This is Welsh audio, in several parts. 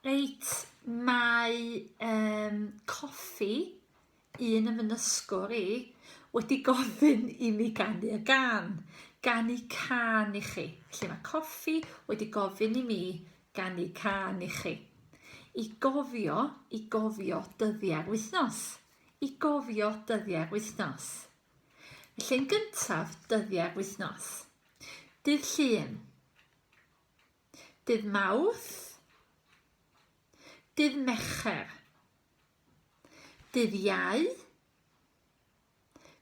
Reit, mae coffi, un yn fy nysgwr i, wedi gofyn i mi ganu y gan. Ganu can i chi. Felly mae coffi wedi gofyn i mi ganu can i chi. I gofio dyddiau'r wythnos. I gofio dyddiau'r wythnos. Felly yn gyntaf, dyddiau'r wythnos. Dydd Llun. Dydd Mawrth. Dydd Mercher. Dydd Iau.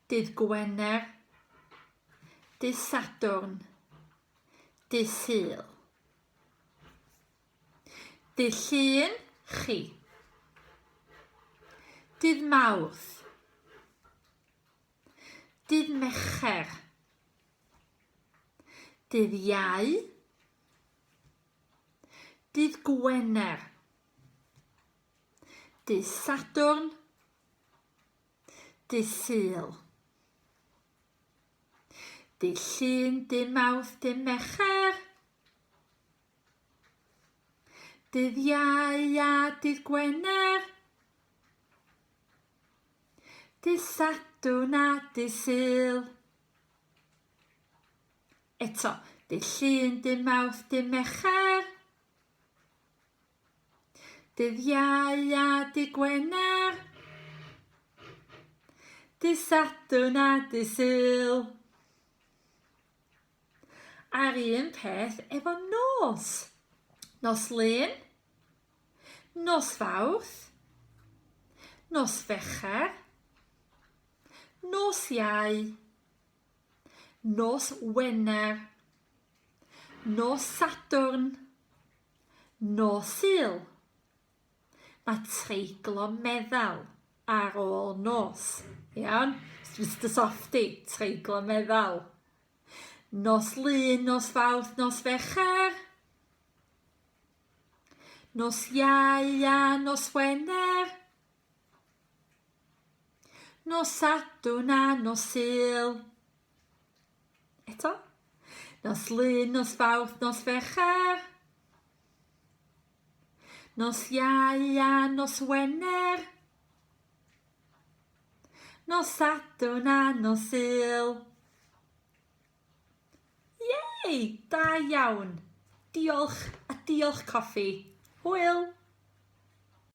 Dydd Wener. Dydd Sadwrn. Dydd Sul. Dydd Llun, chi. Dydd Mawrth. Dydd Mercher. Dydd Iau. Dydd Wener. Dydd Sadwrn. Dydd Sul. Dydd Llun, dydd Mawrth, dydd Mercher. Dydd Iau a dydd Wener. Dydd Sadwrn a dydd Sul. Eto, dydd Llun, dydd Mawrth, dydd Mercher. Dydd Iau a dydd Wener. Dydd Sadwrn a dydd Sul. A'r un peth efo nos. Nos Lun. Nos Fawrth. Nos Fercher. Nos Iau. Nos Wener. Nos Sadwrn. Nos Sul. Mae treiglo meddal ar ôl nos. Iawn? Mr Softy, treiglo meddal. Nos Lun, nos Fawrth, nos Fercher. Nos Iau a nos Wener. Nos Sadwrn a nos Sul. Eto. Nos Lun, nos Fawrth, nos Fercher. Nos Iau a nos Wener. Nos Sadwrn a nos Sul. Yay! Da iawn. Diolch a diolch coffi. Hwyl!